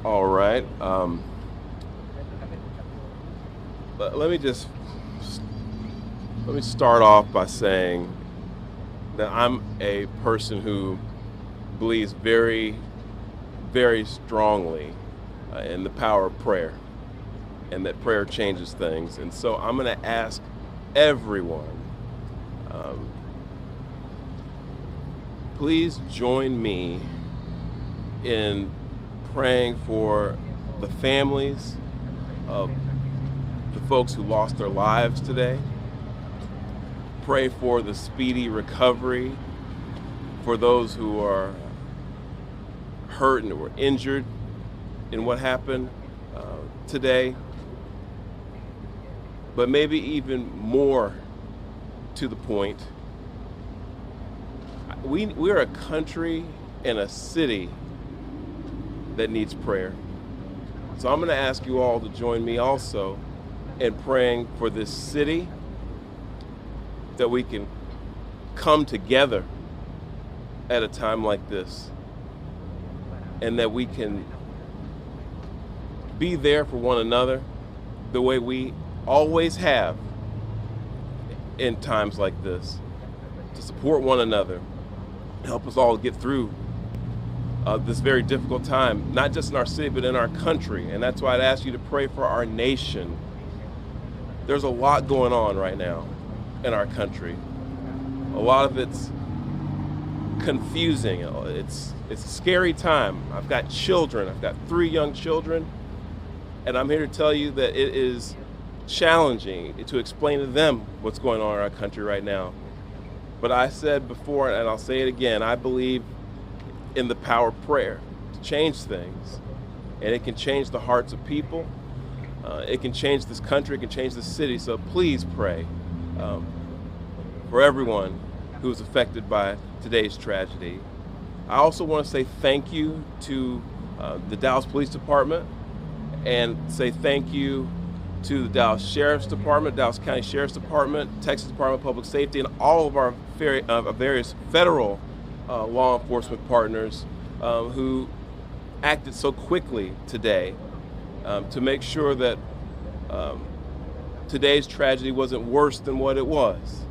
All right. Let me just let me start off by saying that I'm a person who believes very, very strongly in the power of prayer, and that prayer changes things. And so I'm going to ask everyone, um, please join me in praying for the families of the folks who lost their lives today. Pray for the speedy recovery for those who are hurt and were injured in what happened today. But maybe even more to the point, we're a country and a city that needs prayer. So I'm going to ask you all to join me also in praying for this city, that we can come together at a time like this, and that we can be there for one another the way we always have in times like this, to support one another, help us all get through this very difficult time, not just in our city, but in our country. And that's why I'd ask you to pray for our nation. There's a lot going on right now in our country. A lot of it's confusing. It's a scary time. I've got children. I've got 3 young children, and I'm here to tell you that it is challenging to explain to them what's going on in our country right now. But I said before, and I'll say it again, I believe in the power of prayer to change things, and it can change the hearts of people. It can change this country. It can change this city. So please pray for everyone who was affected by today's tragedy. I also want to say thank you to the Dallas Police Department, and say thank you to the Dallas Sheriff's Department, Dallas County Sheriff's Department, Texas Department of Public Safety, and all of our various federal law enforcement partners who acted so quickly today to make sure that today's tragedy wasn't worse than what it was.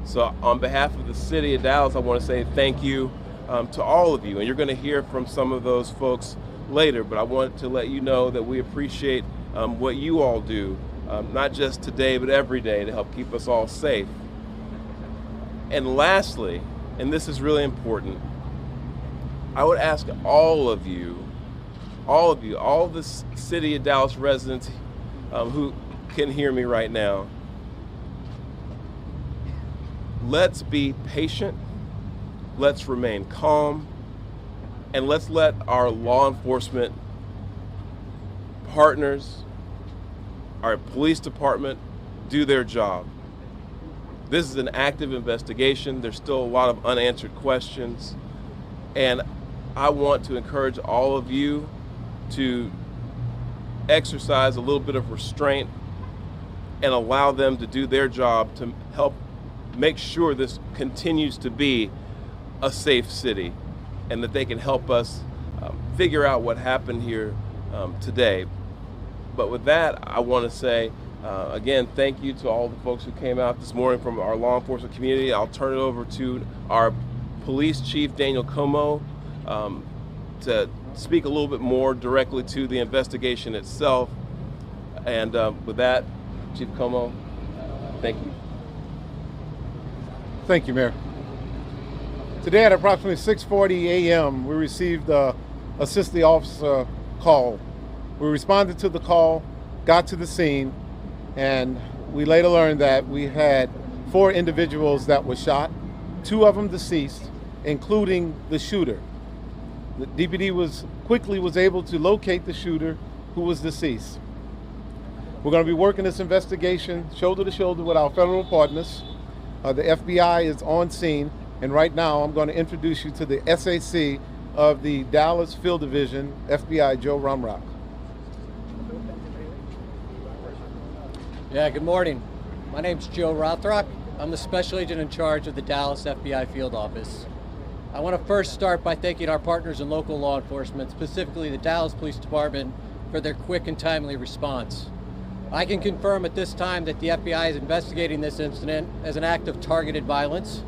So on behalf of the city of Dallas, I want to say thank you to all of you. And you're going to hear from some of those folks later, but I want to let you know that we appreciate what you all do, not just today, but every day, to help keep us all safe. And lastly, and this is really important, I would ask all of the city of Dallas residents who can hear me right now, let's be patient, let's remain calm, and let's let our law enforcement partners, our police department, do their job. This is an active investigation. There's still a lot of unanswered questions, and I want to encourage all of you to exercise a little bit of restraint and allow them to do their job to help make sure this continues to be a safe city, and that they can help us figure out what happened here today. But with that, I want to say, again, thank you to all the folks who came out this morning from our law enforcement community. I'll turn it over to our police chief, Daniel Como, to speak a little bit more directly to the investigation itself. And with that, Chief Como, thank you. Thank you, Mayor. Today at approximately 6:40 a.m., we received a city officer call. We responded to the call, got to the scene, and we later learned that we had 4 individuals that were shot, 2 of them deceased, including the shooter. The DPD was able to locate the shooter, who was deceased. We're going to be working this investigation shoulder to shoulder with our federal partners. The FBI is on scene, and right now I'm going to introduce you to the SAC of the Dallas Field Division, FBI Joe Rumrock. Yeah, good morning. My name's Joe Rothrock. I'm the special agent in charge of the Dallas FBI Field Office. I want to first start by thanking our partners in local law enforcement, specifically the Dallas Police Department, for their quick and timely response. I can confirm at this time that the FBI is investigating this incident as an act of targeted violence.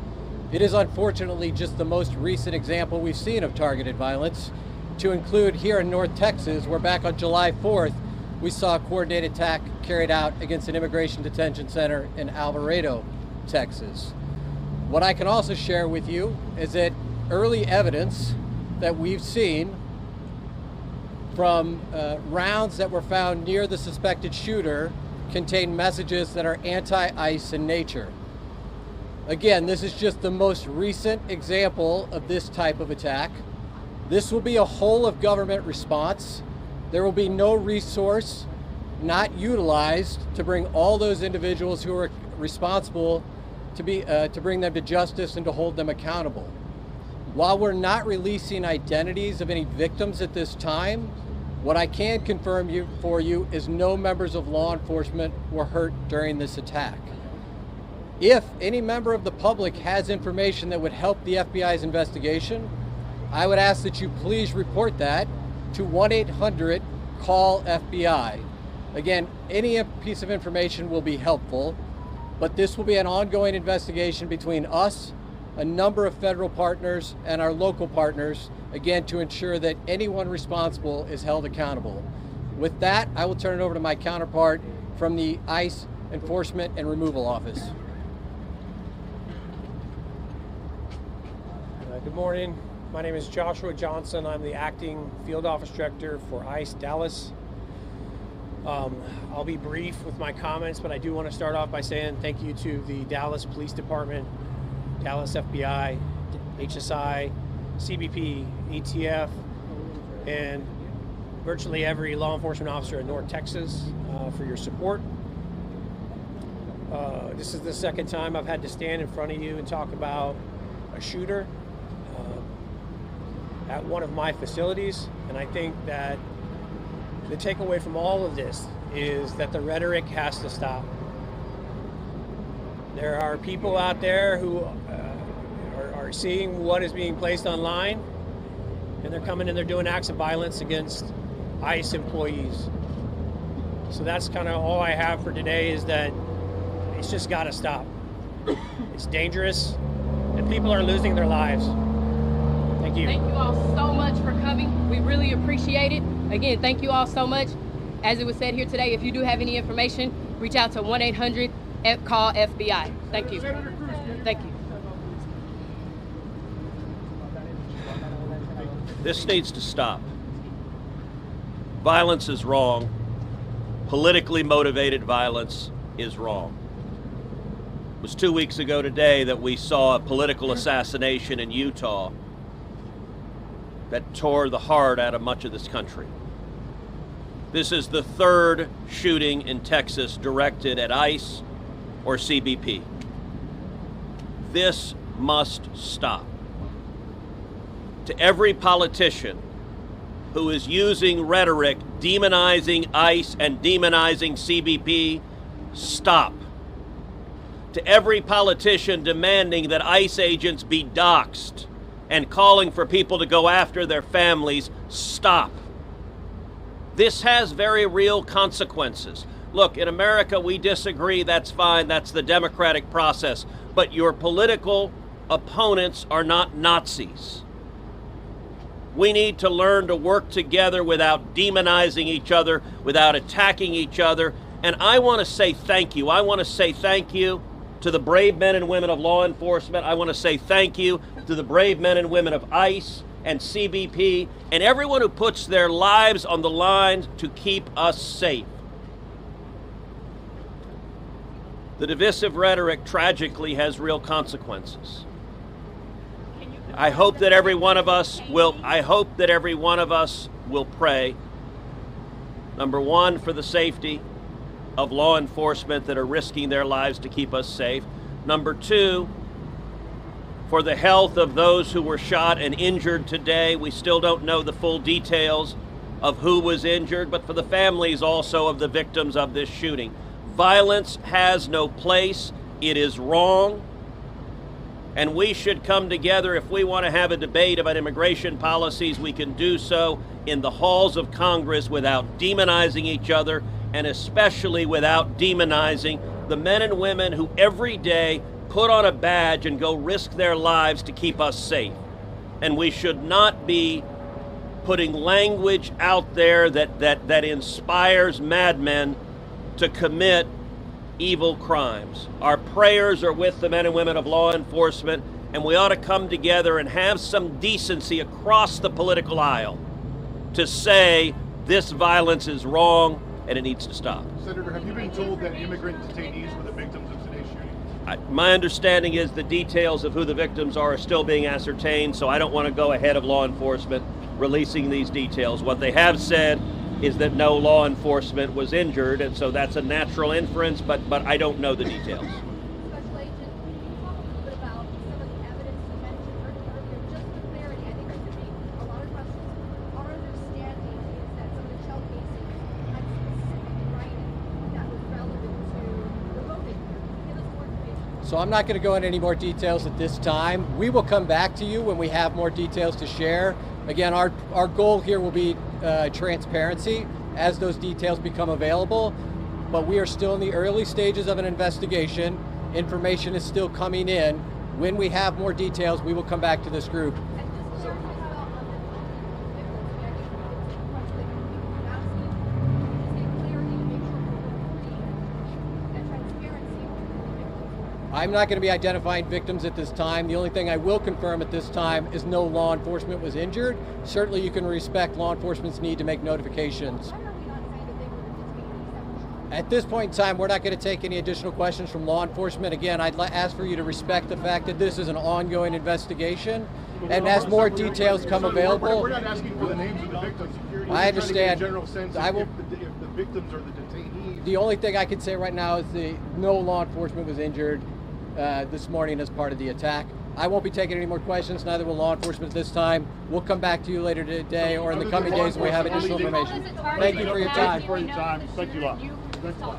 It is unfortunately just the most recent example we've seen of targeted violence, to include here in North Texas, where back on July 4th, we saw a coordinated attack carried out against an immigration detention center in Alvarado, Texas. What I can also share with you is that early evidence that we've seen from rounds that were found near the suspected shooter contain messages that are anti-ICE in nature. Again, this is just the most recent example of this type of attack. This will be a whole of government response. There will be no resource not utilized to bring all those individuals who are responsible to bring them to justice and to hold them accountable. While we're not releasing identities of any victims at this time, what I can confirm for you is no members of law enforcement were hurt during this attack. If any member of the public has information that would help the FBI's investigation, I would ask that you please report that to 1-800-CALL-FBI. Again, any piece of information will be helpful, but this will be an ongoing investigation between us, a number of federal partners, and our local partners, again, to ensure that anyone responsible is held accountable. With that, I will turn it over to my counterpart from the ICE Enforcement and Removal Office. Good morning. My name is Joshua Johnson. I'm the acting field office director for ICE Dallas. I'll be brief with my comments, but I do want to start off by saying thank you to the Dallas Police Department, Dallas FBI, HSI, CBP, ATF, and virtually every law enforcement officer in North Texas for your support. This is the second time I've had to stand in front of you and talk about a shooter at one of my facilities, and I think that the takeaway from all of this is that the rhetoric has to stop. There are people out there who are seeing what is being placed online, and they're coming and they're doing acts of violence against ICE employees. So that's kind of all I have for today, is that it's just got to stop. It's dangerous, and people are losing their lives. Thank you. Thank you all so much for coming. We really appreciate it. Again, thank you all so much. As it was said here today, if you do have any information, reach out to 1-800-CALL-FBI. Thank you. Thank you. This needs to stop. Violence is wrong. Politically motivated violence is wrong. It was 2 weeks ago today that we saw a political assassination in Utah that tore the heart out of much of this country. This is the third shooting in Texas directed at ICE or CBP. This must stop. To every politician who is using rhetoric demonizing ICE and demonizing CBP, stop. To every politician demanding that ICE agents be doxxed and calling for people to go after their families, stop. This has very real consequences. Look, in America, we disagree, that's fine, that's the democratic process, but your political opponents are not Nazis. We need to learn to work together without demonizing each other, without attacking each other, and I want to say thank you. I want to say thank you to the brave men and women of law enforcement. I want to say thank you to the brave men and women of ICE and CBP and everyone who puts their lives on the line to keep us safe. The divisive rhetoric tragically has real consequences. I hope that every one of us will pray, number one, for the safety of law enforcement that are risking their lives to keep us safe. Number two, for the health of those who were shot and injured today. We still don't know the full details of who was injured, but for the families also of the victims of this shooting. Violence has no place. It is wrong. And we should come together. If we want to have a debate about immigration policies, we can do so in the halls of Congress without demonizing each other, and especially without demonizing the men and women who every day put on a badge and go risk their lives to keep us safe. And we should not be putting language out there that inspires madmen to commit evil crimes. Our prayers are with the men and women of law enforcement, and we ought to come together and have some decency across the political aisle to say this violence is wrong and it needs to stop. Senator, have you been told that immigrant detainees were the victims of today's shooting? My understanding is the details of who the victims are still being ascertained, so I don't want to go ahead of law enforcement releasing these details. What they have said is that no law enforcement was injured, and so that's a natural inference, but I don't know the details. Special Agent, can you talk a little bit about some of the evidence you mentioned earlier? Just for clarity, I think there could be a lot of questions. Our understanding is that some of the shell casings had specific writing that was relevant to the voting. Give us more information. So I'm not going to go into any more details at this time. We will come back to you when we have more details to share. Again, our goal here will be transparency as those details become available, but we are still in the early stages of an investigation. Information is still coming in. When we have more details, we will come back to this group. And just to clarify how about the victims, I think it's a question that you're asking. Just get clarity to make sure we're reporting and transparency on the victims. I'm not going to be identifying victims at this time. The only thing I will confirm at this time is no law enforcement was injured. Certainly you can respect law enforcement's need to make notifications. Why are we not saying that they were the detainees that were shot? At this point in time, we're not going to take any additional questions from law enforcement. Again, I'd ask for you to respect the fact that this is an ongoing investigation, and as more details come available, We're not asking for the names of the victims. I understand. In general sense, I will- if the victims are the detainees. the only thing I can say right now is no law enforcement was injured this morning as part of the attack. I won't be taking any more questions, neither will law enforcement this time. We'll come back to you later today or in the coming days when we have additional information. Thank you for your time. Thank you a lot. Thanks a lot.